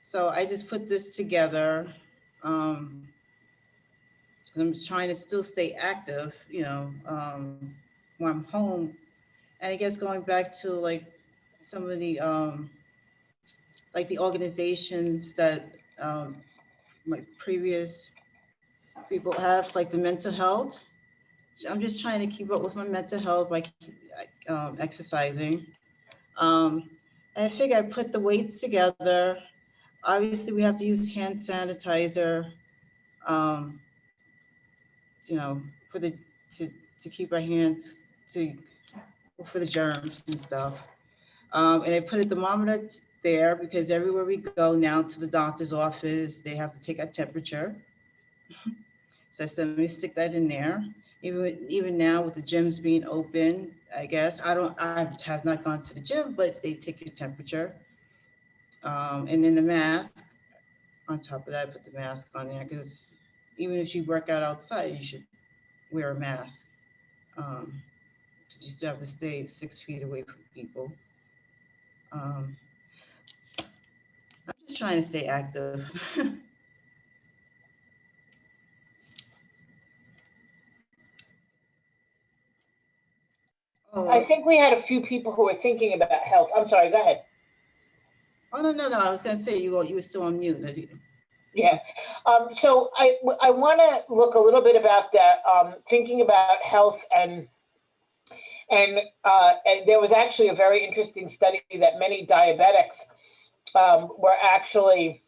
So I just put this together. I'm trying to still stay active, when I'm home. And I guess going back to like some of the like the organizations that my previous people have, like the mental health. I'm just trying to keep up with my mental health by exercising. And I figure I put the weights together. Obviously, we have to use hand sanitizer, um, for to keep our hands to for the germs and stuff. And I put a thermometer there because everywhere we go now to the doctor's office, they have to take our temperature. So I said, let me stick that in there. Even now with the gyms being open, I guess, I have not gone to the gym, but they take your temperature. And then the mask, on top of that, I put the mask on there because even if you work out outside, you should wear a mask. You still have to stay 6 feet away from people. I'm just trying to stay active. I think we had a few people who were thinking about health. I'm sorry, go ahead. Oh, no. I was going to say you were still on mute. Yeah. So I want to look a little bit about that, thinking about health and there was actually a very interesting study that many diabetics were actually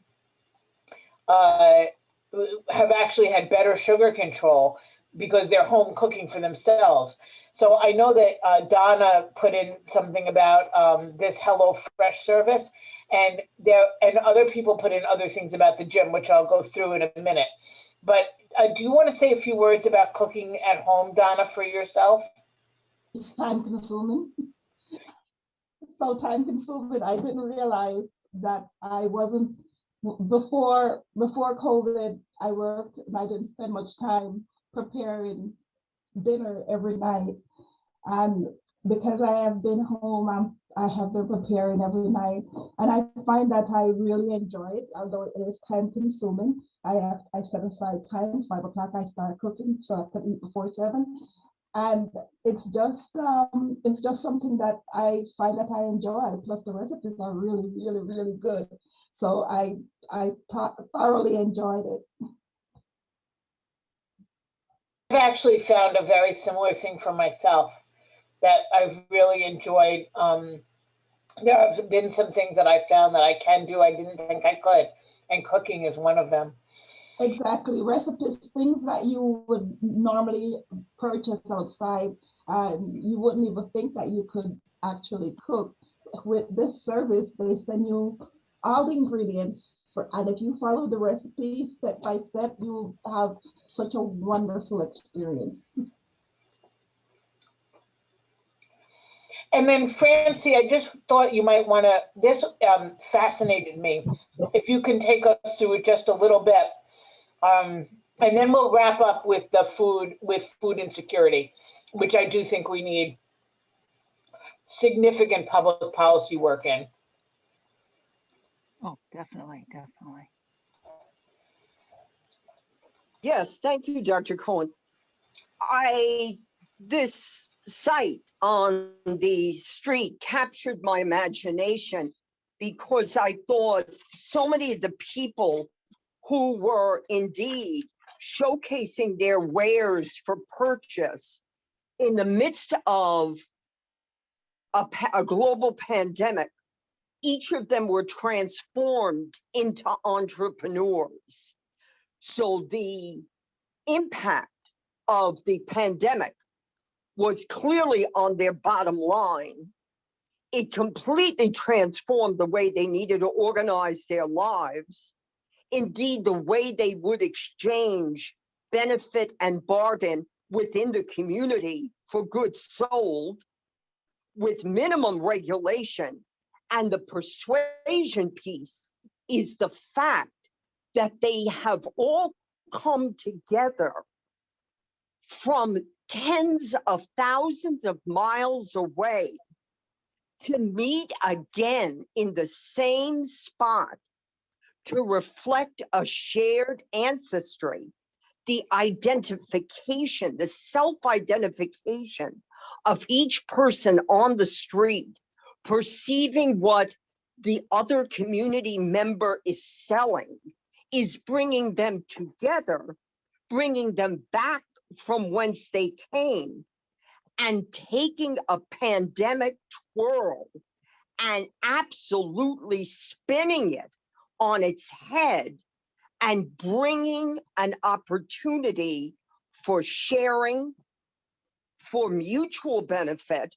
have actually had better sugar control because they're home cooking for themselves. So I know that Donna put in something about this Hello Fresh service, and other people put in other things about the gym, which I'll go through in a minute. But do you want to say a few words about cooking at home, Donna, for yourself? It's time consuming. So time consuming. I didn't realize that I wasn't, before COVID, I worked and I didn't spend much time preparing dinner every night. And because I have been home, I have been preparing every night. And I find that I really enjoy it, although it is time consuming. I set aside time, 5 o'clock I start cooking so I can eat before 7. And it's just something that I find that I enjoy. Plus the recipes are really, really, really good. So I thoroughly enjoyed it. I've actually found a very similar thing for myself that I've really enjoyed. There have been some things that I found that I can do I didn't think I could, and cooking is one of them. Exactly, recipes, things that you would normally purchase outside, you wouldn't even think that you could actually cook. With this service, they send you all the ingredients, and if you follow the recipe step by step, you have such a wonderful experience. And then Francie, I just thought you might want to, this fascinated me. If you can take us through it just a little bit. And then we'll wrap up with the food insecurity, which I do think we need significant public policy work in. definitely, definitely. Yes, thank you, Dr. Cohen. This sight on the street captured my imagination because I thought so many of the people who were indeed showcasing their wares for purchase in the midst of a global pandemic, each of them were transformed into entrepreneurs. So the impact of the pandemic was clearly on their bottom line. It completely transformed the way they needed to organize their lives. Indeed, the way they would exchange, benefit, and bargain within the community for goods sold with minimum regulation. And the persuasion piece is the fact that they have all come together from tens of thousands of miles away to meet again in the same spot to reflect a shared ancestry, the identification, the self-identification of each person on the street, perceiving what the other community member is selling, is bringing them together, bringing them back from whence they came, and taking a pandemic twirl and absolutely spinning it on its head and bringing an opportunity for sharing, for mutual benefit,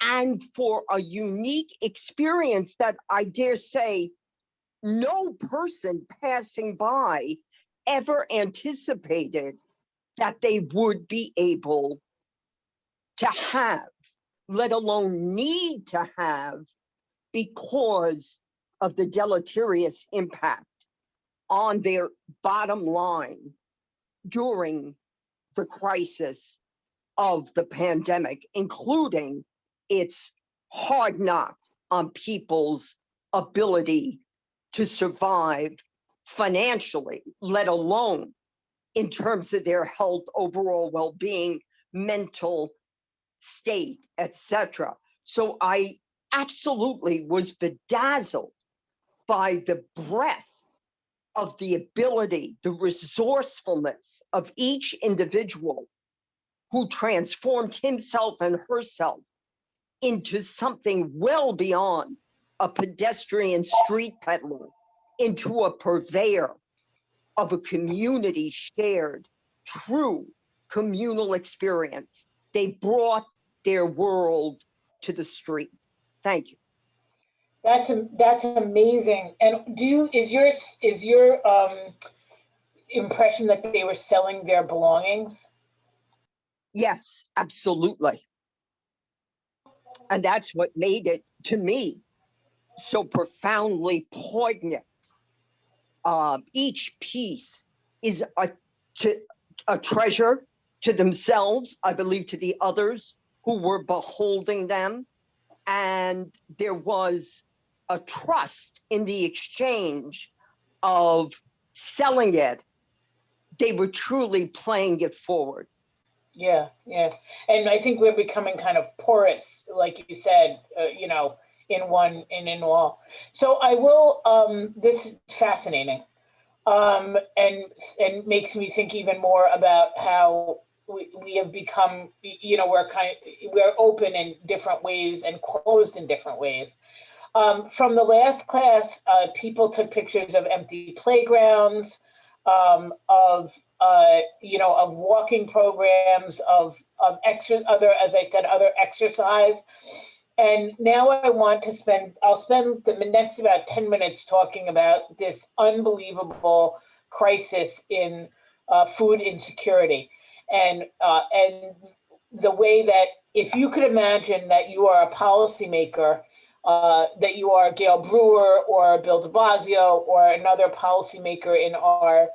and for a unique experience that I dare say no person passing by ever anticipated that they would be able to have, let alone need to have, because of the deleterious impact on their bottom line during the crisis of the pandemic, including its hard knock on people's ability to survive financially, let alone in terms of their health, overall well-being, mental state, etc. So I absolutely was bedazzled by the breadth of the ability, the resourcefulness of each individual who transformed himself and herself into something well beyond a pedestrian street peddler, into a purveyor of a community shared, true communal experience. They brought their world to the street. Thank you. That's amazing. And is your impression that they were selling their belongings? Yes, absolutely. And that's what made it, to me, so profoundly poignant. Each piece is a treasure to themselves, I believe to the others who were beholding them. And there was a trust in the exchange of selling it. They were truly playing it forward. Yeah, yeah. And I think we're becoming kind of porous, like you said, in one and in all. So I will, this is fascinating. And makes me think even more about how we have become, we're open in different ways and closed in different ways. From the last class, people took pictures of empty playgrounds, of walking programs, of other exercise. And now I'll spend the next about 10 minutes talking about this unbelievable crisis in food insecurity. And the way that, if you could imagine that you are a policymaker, that you are Gail Brewer or Bill de Blasio or another policymaker in our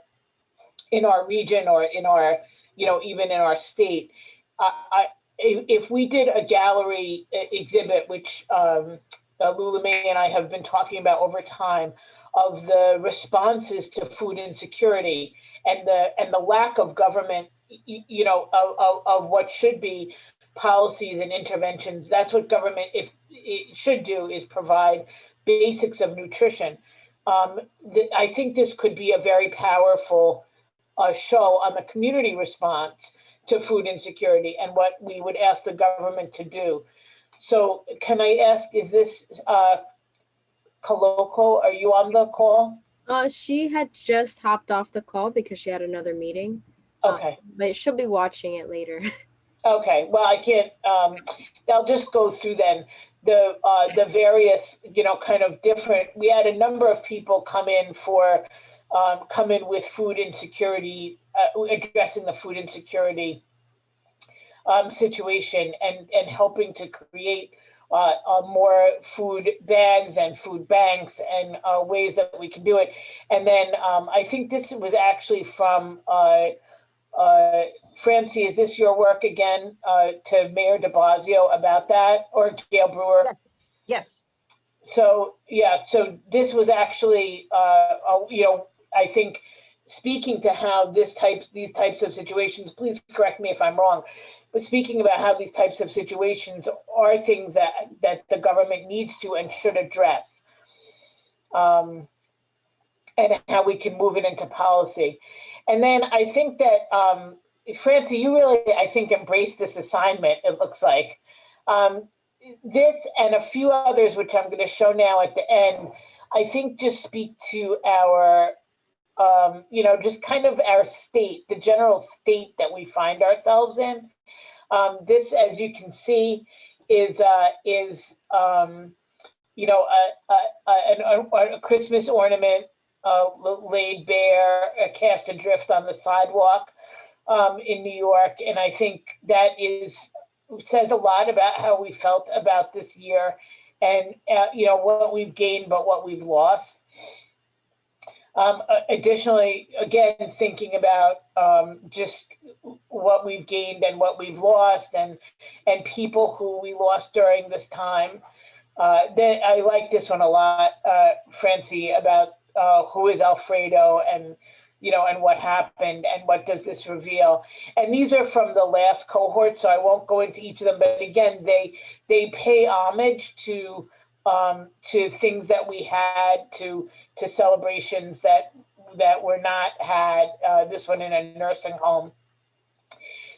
region or in our, even in our state. If we did a gallery exhibit, which Lula May and I have been talking about over time, of the responses to food insecurity and the lack of government, of what should be policies and interventions. That's what government, if it should do, is provide basics of nutrition. I think this could be a very powerful show on the community response to food insecurity and what we would ask the government to do. So can I ask, is this Koloko, are you on the call? She had just hopped off the call because she had another meeting. Okay. But she'll be watching it later. Okay, well, I can't, I'll just go through then the various, kind of different, we had a number of people come in with food insecurity, addressing the food insecurity situation and helping to create more food bags and food banks and ways that we can do it. And then I think this was actually from Francie, is this your work again, to Mayor de Blasio about that, or Gail Brewer? Yes. So, yeah, so this was actually, I think, speaking to how these types of situations, please correct me if I'm wrong, but speaking about how these types of situations are things that the government needs to and should address, and how we can move it into policy. And then I think that, Francie, you really, I think, embraced this assignment, it looks like. This and a few others, which I'm going to show now at the end, I think just speak to our, just kind of our state, the general state that we find ourselves in. This, as you can see, is a Christmas ornament laid bare, cast adrift on the sidewalk in New York. And I think that says a lot about how we felt about this year and, what we've gained, but what we've lost. Additionally, again, thinking about just what we've gained and what we've lost and people who we lost during this time. I like this one a lot, Francie, about who is Alfredo and, and what happened and what does this reveal. And these are from the last cohort, so I won't go into each of them. But again, they pay homage to things that we had, to celebrations that were not had, this one in a nursing home.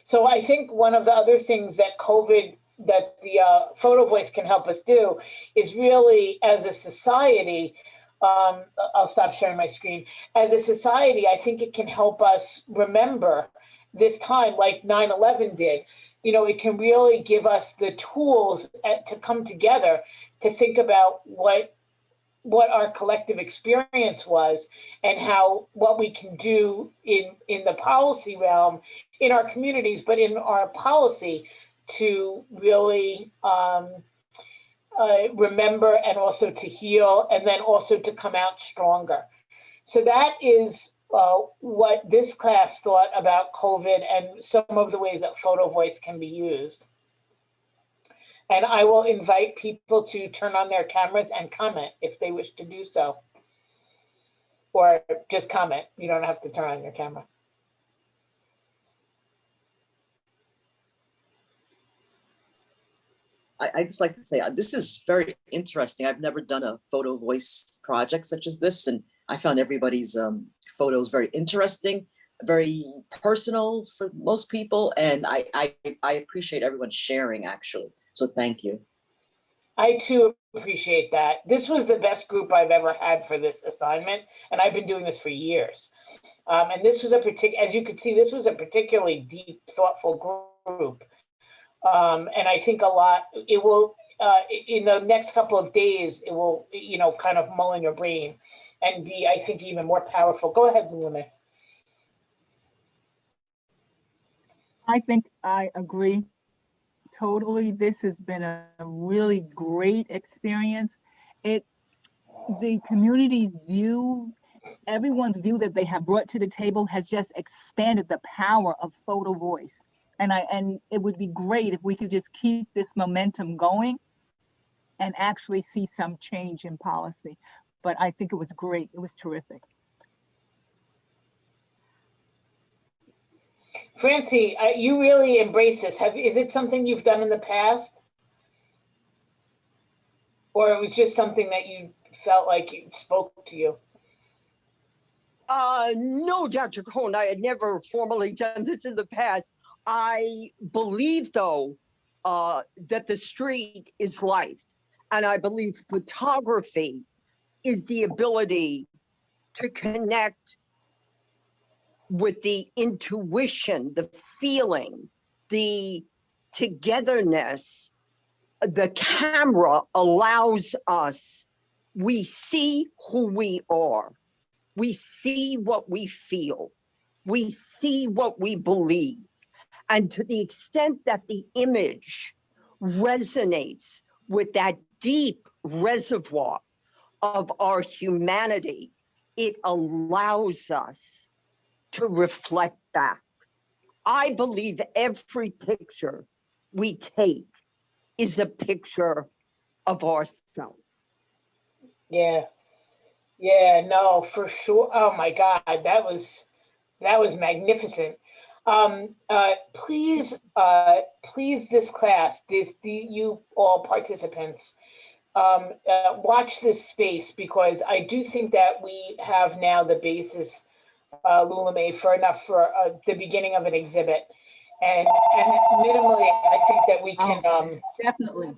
So I think one of the other things that that the Photovoice can help us do is really, as a society, I'll stop sharing my screen. As a society, I think it can help us remember this time like 9/11 did. It can really give us the tools to come together to think about what our collective experience was and what we can do in the policy realm, in our communities, but in our policy to really remember and also to heal and then also to come out stronger. So that is what this class thought about COVID and some of the ways that Photovoice can be used. And I will invite people to turn on their cameras and comment if they wish to do so. Or just comment, you don't have to turn on your camera. I just like to say, this is very interesting. I've never done a Photovoice project such as this, and I found everybody's photos very interesting, very personal for most people, and I appreciate everyone sharing, actually. So thank you. I too appreciate that. This was the best group I've ever had for this assignment, and I've been doing this for years. And this was as you can see, this was a particularly deep, thoughtful group. And I think it will, in the next couple of days, it will, kind of mull in your brain and be, I think, even more powerful. Go ahead, Luna. I think I agree totally. This has been a really great experience. The community's view, everyone's view that they have brought to the table has just expanded the power of Photovoice. And it would be great if we could just keep this momentum going and actually see some change in policy. but I think it was great. It was terrific. Francie, you really embraced this. Is it something you've done in the past? Or it was just something that you felt like it spoke to you? No, Dr. Cohn, I had never formally done this in the past. I believe, though, that the street is life. And I believe photography is the ability to connect with the intuition, the feeling, the togetherness. The camera allows us, we see who we are. We see what we feel. We see what we believe. And to the extent that the image resonates with that deep reservoir of our humanity, it allows us to reflect back. I believe every picture we take is a picture of ourselves. Yeah. Yeah, no, for sure. Oh my God, that was magnificent. Please, this class, you all participants, watch this space, because I do think that we have now the basis, Lula May, for the beginning of an exhibit, and minimally, I think that we can Definitely.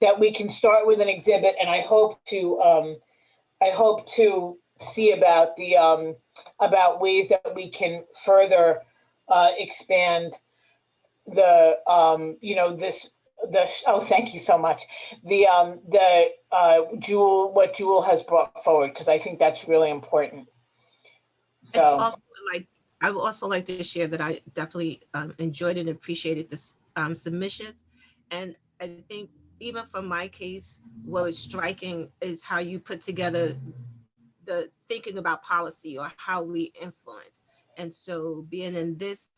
that we can start with an exhibit, and I hope to see about about ways that we can further expand the thank you so much, what Jewel has brought forward, because I think that's really important. So also, I would also like to share that I definitely enjoyed and appreciated this submissions, and I think even for my case, what was striking is how you put together the thinking about policy or how we influence. And so being in this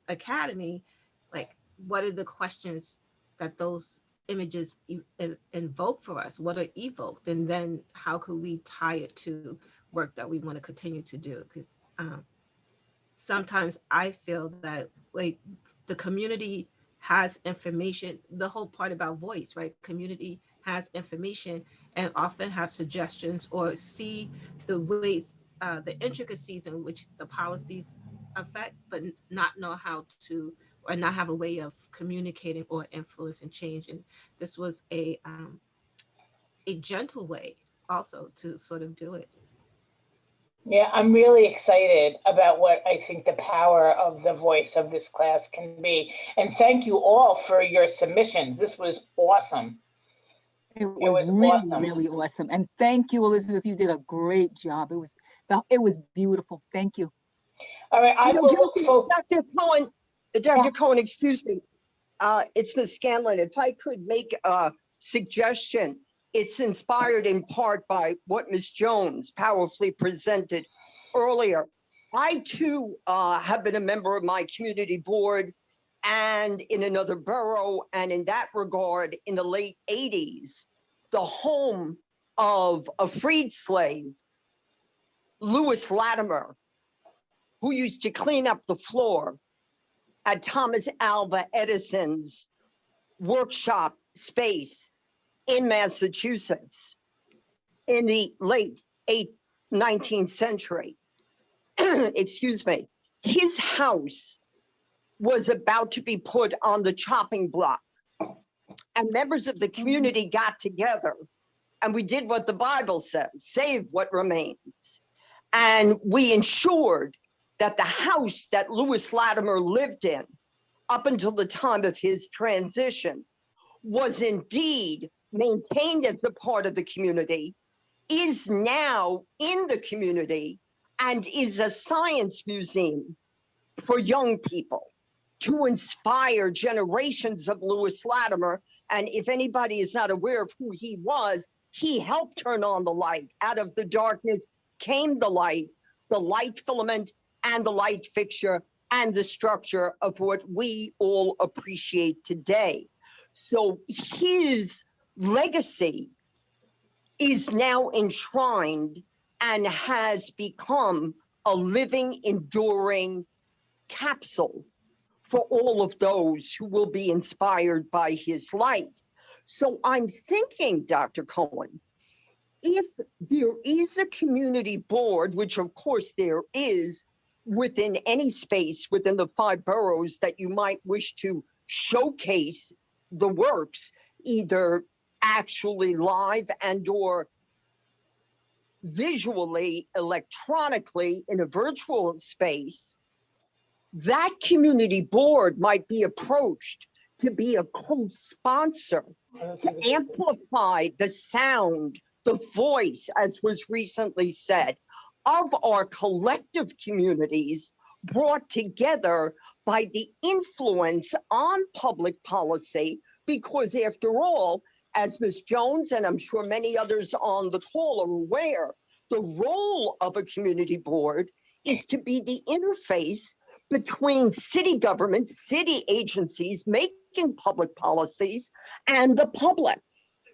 academy, like, what are the questions that those images invoke for us? What are evoked? And then how could we tie it to work that we want to continue to do? Because sometimes I feel that, like, the community has information, the whole part about voice, right? Community has information and often have suggestions or see the ways, the intricacies in which the policies affect, but not know how to, or not have a way of communicating or influence and change. And this was a gentle way also to sort of do it. Yeah, I'm really excited about what I think the power of the voice of this class can be. And thank you all for your submissions. This was awesome. It was really, awesome. Really awesome. And thank you, Elizabeth. You did a great job. It was beautiful. Thank you. All right, Dr. Cohen, Dr. Cohen, excuse me. It's Ms. Scanlon. If I could make a suggestion, it's inspired in part by what Ms. Jones powerfully presented earlier. I too have been a member of my community board and in another borough, and in that regard, in the late 80s, the home of a freed slave, Lewis Latimer, who used to clean up the floor at Thomas Alva Edison's workshop space in Massachusetts in the late 19th century. Excuse me. His house was about to be put on the chopping block, and members of the community got together, and we did what the Bible says, save what remains. And we ensured that the house that Lewis Latimer lived in up until the time of his transition was indeed maintained as a part of the community, is now in the community, and is a science museum for young people to inspire generations of Lewis Latimer. And if anybody is not aware of who he was, he helped turn on the light. Out of the darkness came the light filament and the light fixture and the structure of what we all appreciate today. So his legacy is now enshrined and has become a living, enduring capsule for all of those who will be inspired by his light. So I'm thinking, Dr. Cohen, if there is a community board, which of course there is within any space within the 5 boroughs that you might wish to showcase the works, either actually live and or visually, electronically in a virtual space, that community board might be approached to be a co-sponsor to amplify the sound, the voice, as was recently said, of our collective communities brought together by the influence on public policy, because after all, as Ms. Jones and I'm sure many others on the call are aware, the role of a community board is to be the interface between city government, city agencies making public policies, and the public.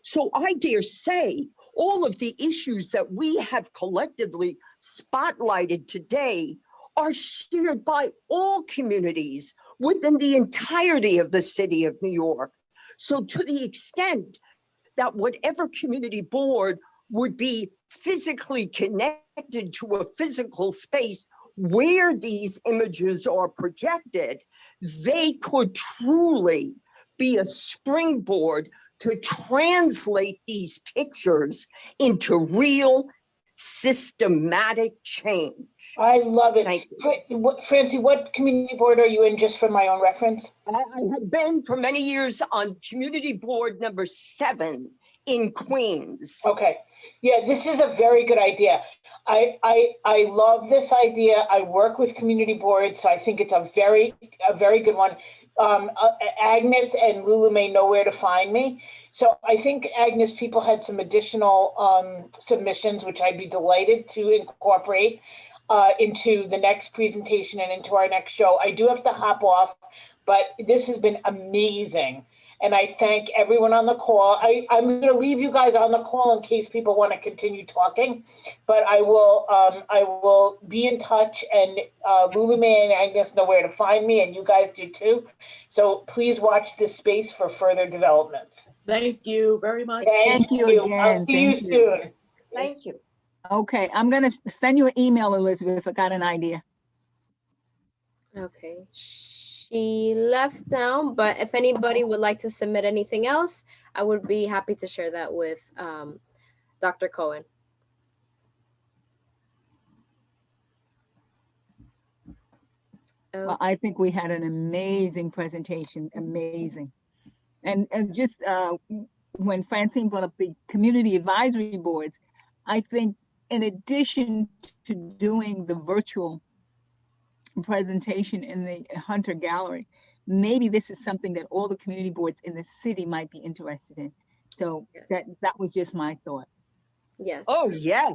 So I dare say all of the issues that we have collectively spotlighted today are shared by all communities within the entirety of the city of New York. So to the extent that whatever community board would be physically connected to a physical space where these images are projected, they could truly be a springboard to translate these pictures into real systematic change. I love it. Thank you. Francie, what community board are you in, just for my own reference? I have been for many years on community board number 7 in Queens. Okay. Yeah, this is a very good idea. I love this idea. I work with community boards, so I think it's a very good one. Agnes and Lulu may know where to find me. So I think, Agnes, people had some additional submissions, which I'd be delighted to incorporate into the next presentation and into our next show. I do have to hop off, but this has been amazing. And I thank everyone on the call. I'm going to leave you guys on the call in case people want to continue talking, but I will be in touch, and Lulu May and Agnes know where to find me, and you guys do too. So please watch this space for further developments. Thank you very much. Thank you again. I'll see you soon. Thank you. Okay, I'm gonna send you an email, Elizabeth. I got an idea. Okay, she left now, but if anybody would like to submit anything else, I would be happy to share that with Dr. Cohen. Well, I think we had an amazing presentation, amazing. And just when Francine brought up the community advisory boards, I think in addition to doing the virtual presentation in the Hunter Gallery, maybe this is something that all the community boards in the city might be interested in. So Yes. that was just my thought. Yes. Oh, yeah.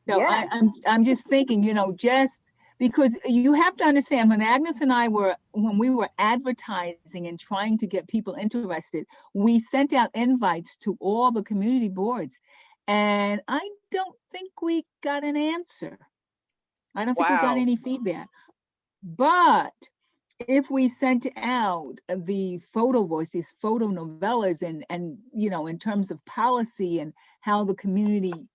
So Yeah. I'm just thinking, you know, just because you have to understand, when Agnes and I when we were advertising and trying to get people interested, we sent out invites to all the community boards, and I don't think we got an answer. I don't think we got Wow. any feedback. But if we sent out the Photovoice, these photo novellas, and you know, in terms of policy and how the community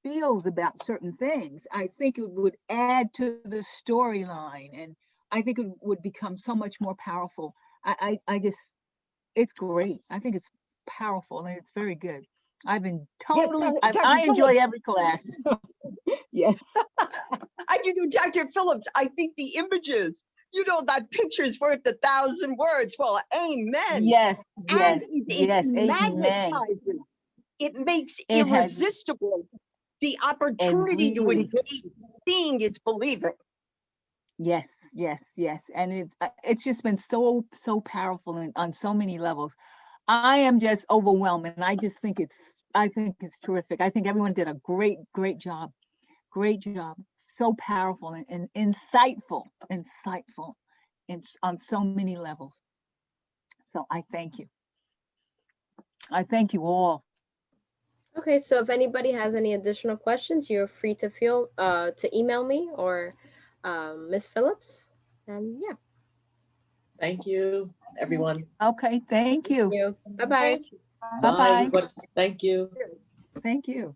feels about certain things, I think it would add to the storyline, and I think it would become so much more powerful. I just, it's great. I think it's powerful and it's very good. I've been totally, Yes, Dr. I enjoy Phillips. every class. Yes. I do, Dr. Phillips. I think the images, you know, that picture's worth 1,000 words. Well, amen. Yes, And yes, it yes, amen. magnetizes. It makes It has- irresistible the opportunity to really- engage. Seeing is believing. Yes, yes, yes. And it's just been so powerful and on so many levels. I am just overwhelmed, and I just think it's terrific. I think everyone did a great job. Great job. So powerful and insightful on so many levels. So I thank you. I thank you all. Okay, so if anybody has any additional questions, you're free to email me or Miss Phillips. And yeah. Thank you, everyone. Okay, thank you. Bye bye. Thank you. Bye, Bye-bye. everybody. Thank you. Thank you.